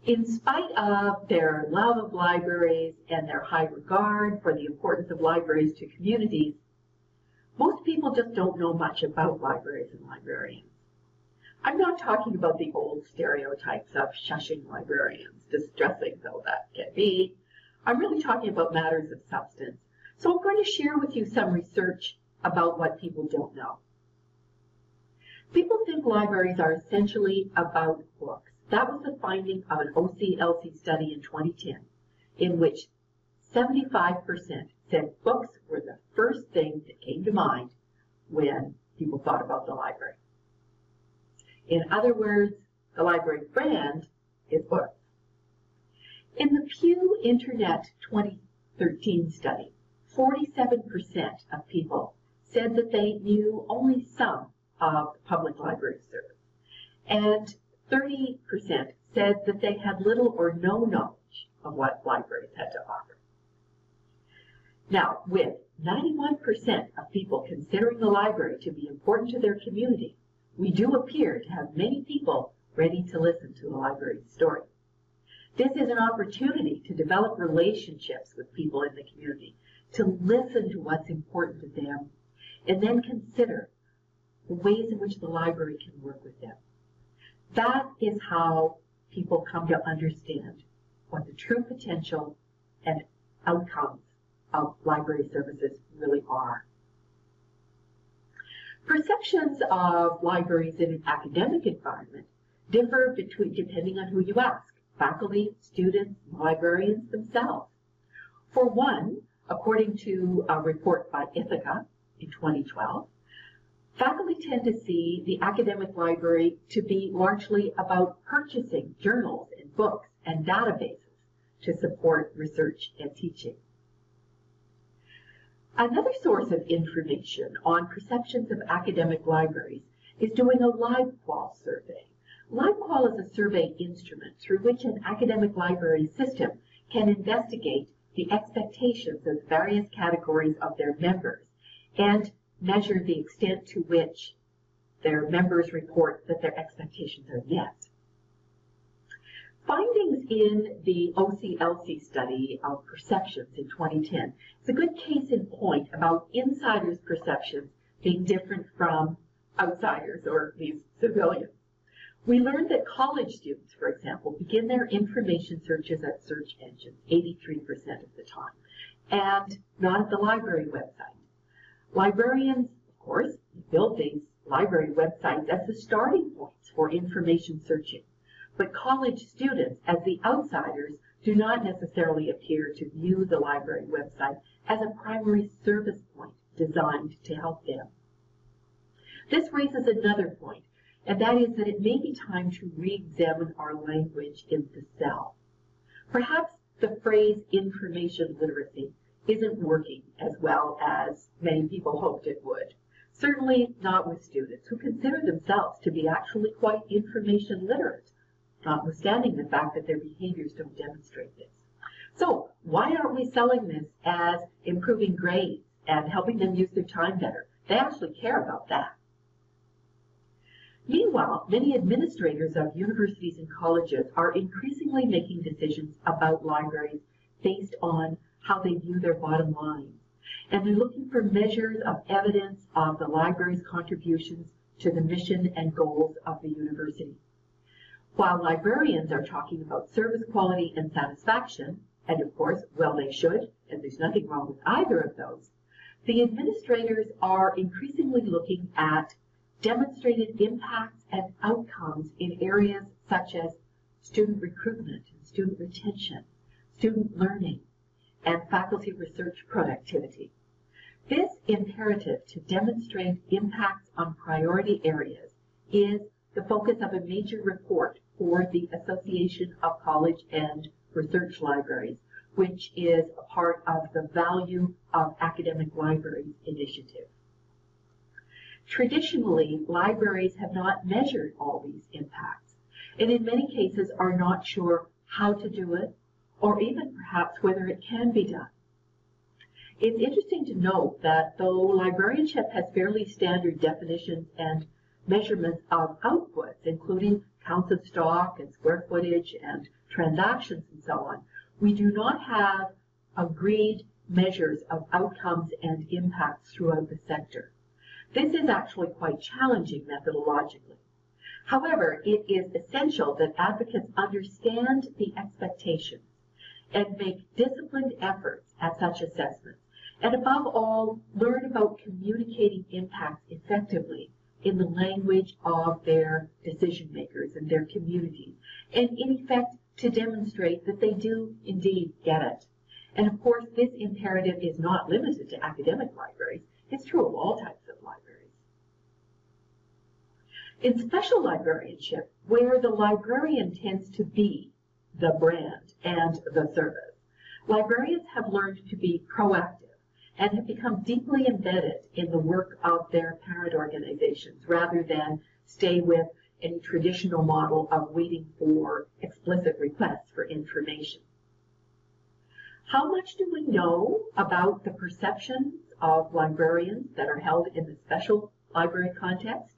In spite of their love of libraries and their high regard for the importance of libraries to communities, most people just don't know much about libraries and librarians. I'm not talking about the old stereotypes of shushing librarians, distressing though that can be. I'm really talking about matters of substance. So I'm going to share with you some research about what people don't know. People think libraries are essentially about books. That was the finding of an OCLC study in 2010, in which 75% said books were the first thing that came to mind when people thought about the library. In other words, the library brand is books. In the Pew Internet 2013 study, 47% of people said that they knew only some of the public library service, and 30% said that they had little or no knowledge of what libraries had to offer. Now, with 91% of people considering the library to be important to their community, we do appear to have many people ready to listen to the library's story. This is an opportunity to develop relationships with people in the community, to listen to what's important to them, and then consider the ways in which the library can work with them. That is how people come to understand what the true potential and outcomes of library services really are. Perceptions of libraries in an academic environment differ depending on who you ask, faculty, students, librarians themselves. For one, according to a report by Ithaca in 2012, faculty tend to see the academic library to be largely about purchasing journals and books and databases to support research and teaching. Another source of information on perceptions of academic libraries is doing a LiveQual survey. LiveQual is a survey instrument through which an academic library system can investigate the expectations of various categories of their members and measure the extent to which their members report that their expectations are met. Findings in the OCLC study of perceptions in 2010 is a good case in point about insiders' perceptions being different from outsiders or these civilians. We learned that college students, for example, begin their information searches at search engines 83% of the time, and not at the library website. Librarians, of course, build these library websites as the starting points for information searching. But college students, as the outsiders, do not necessarily appear to view the library website as a primary service point designed to help them. This raises another point, and that is that it may be time to re-examine our language in the cell. Perhaps the phrase information literacy isn't working as well as many people hoped it would. Certainly not with students who consider themselves to be actually quite information literate, notwithstanding the fact that their behaviors don't demonstrate this. So why aren't we selling this as improving grades and helping them use their time better? They actually care about that. Meanwhile, many administrators of universities and colleges are increasingly making decisions about libraries based on how they view their bottom line. And they're looking for measures of evidence of the library's contributions to the mission and goals of the university. While librarians are talking about service quality and satisfaction, and of course, well they should, and there's nothing wrong with either of those, the administrators are increasingly looking at demonstrated impacts and outcomes in areas such as student recruitment and student retention, student learning, and faculty research productivity. This imperative to demonstrate impacts on priority areas is the focus of a major report for the Association of College and Research Libraries, which is a part of the Value of Academic Libraries initiative. Traditionally, libraries have not measured all these impacts, and in many cases are not sure how to do it, or even perhaps whether it can be done. It's interesting to note that though librarianship has fairly standard definitions and measurements of outputs, including counts of stock and square footage and transactions and so on, we do not have agreed measures of outcomes and impacts throughout the sector. This is actually quite challenging methodologically. However, it is essential that advocates understand the expectations and make disciplined efforts at such assessments, and above all, learn about communicating impacts effectively in the language of their decision makers and their communities, and in effect to demonstrate that they do indeed get it. And of course, this imperative is not limited to academic libraries. It's true of all types of libraries. In special librarianship, where the librarian tends to be the brand and the service, librarians have learned to be proactive and have become deeply embedded in the work of their parent organizations rather than stay with any traditional model of waiting for explicit requests for information. How much do we know about the perceptions of librarians that are held in the special library context?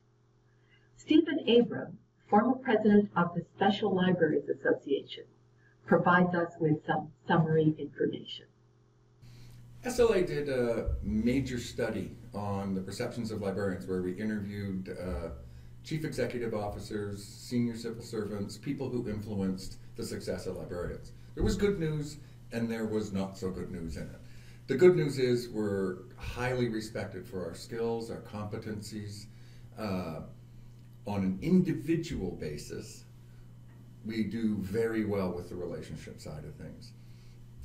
Stephen Abram, former president of the Special Libraries Association, provides us with some summary information. SLA did a major study on the perceptions of librarians where we interviewed chief executive officers, senior civil servants, people who influenced the success of librarians. There was good news and there was not so good news in it. The good news is we're highly respected for our skills, our competencies. On an individual basis, we do very well with the relationship side of things.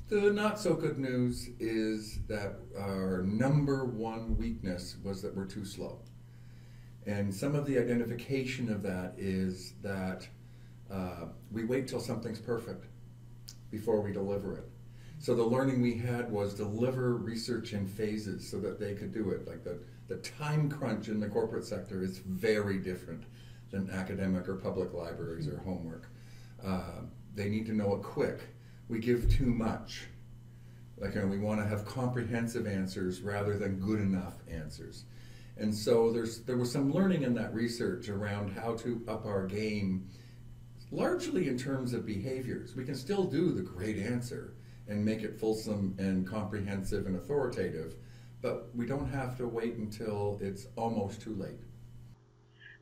The not so good news is that our number one weakness was that we're too slow. And some of the identification of that is that we wait till something's perfect before we deliver it. So the learning we had was deliver research in phases so that they could do it. Like the time crunch in the corporate sector is very different than academic or public libraries or homework. They need to know it quick. We give too much. Like, we want to have comprehensive answers rather than good enough answers. And so there was some learning in that research around how to up our game, largely in terms of behaviors. We can still do the great answer and make it fulsome and comprehensive and authoritative, but we don't have to wait until it's almost too late.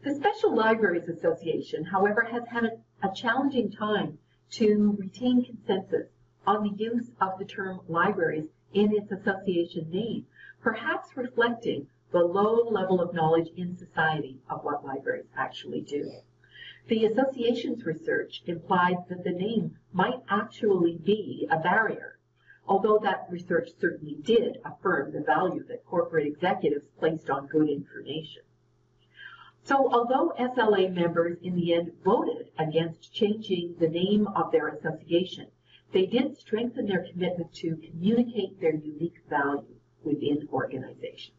The Special Libraries Association, however, has had a challenging time to retain consensus on the use of the term libraries in its association name, perhaps reflecting the low level of knowledge in society of what libraries actually do. The association's research implied that the name might actually be a barrier, although that research certainly did affirm the value that corporate executives placed on good information. So although SLA members in the end voted against changing the name of their association, they did strengthen their commitment to communicate their unique value within organizations.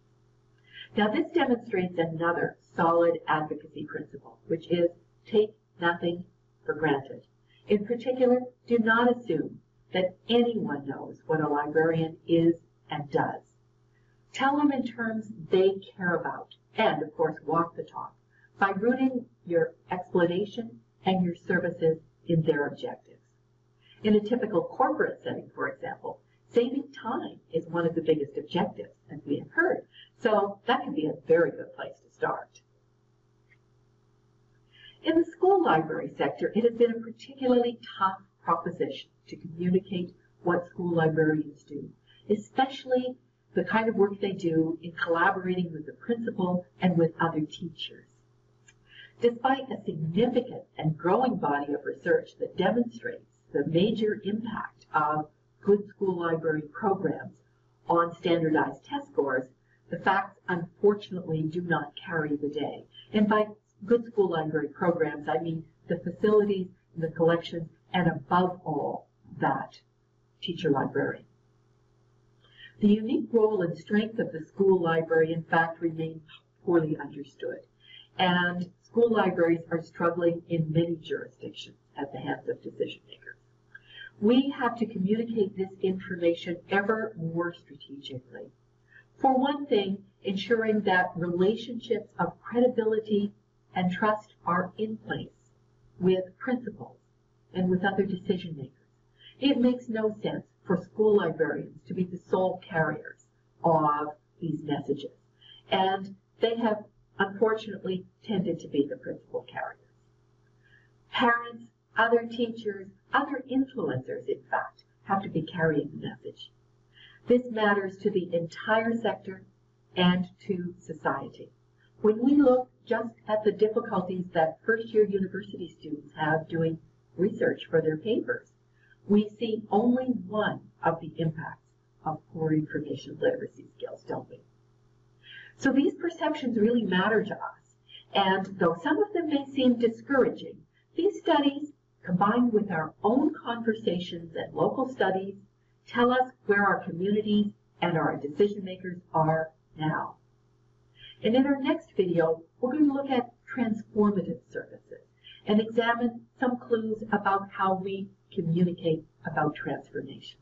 Now this demonstrates another solid advocacy principle, which is take nothing for granted. In particular, do not assume that anyone knows what a librarian is and does. Tell them in terms they care about, and of course walk the talk, by rooting your explanation and your services in their objectives. In a typical corporate setting, for example, saving time is one of the biggest objectives, as we have heard, so that can be a very good place to start. In the school library sector, it has been a particularly tough proposition to communicate what school librarians do, especially the kind of work they do in collaborating with the principal and with other teachers. Despite a significant and growing body of research that demonstrates the major impact of good school library programs on standardized test scores, the facts unfortunately do not carry the day. And by good school library programs, I mean the facilities, the collections, and above all, that teacher librarian. The unique role and strength of the school library, in fact, remain poorly understood. And school libraries are struggling in many jurisdictions at the hands of decision makers. We have to communicate this information ever more strategically. For one thing, ensuring that relationships of credibility and trust are in place with principals, and with other decision makers. It makes no sense for school librarians to be the sole carriers of these messages, and they have unfortunately tended to be the principal carriers. Parents, other teachers, other influencers, in fact, have to be carrying the message. This matters to the entire sector and to society. When we look just at the difficulties that first-year university students have doing research for their papers, we see only one of the impacts of poor information literacy skills, don't we? So these perceptions really matter to us, and though some of them may seem discouraging, these studies, combined with our own conversations and local studies, tell us where our communities and our decision makers are now. And in our next video, we're going to look at transformative services and examine some clues about how we communicate about transformation.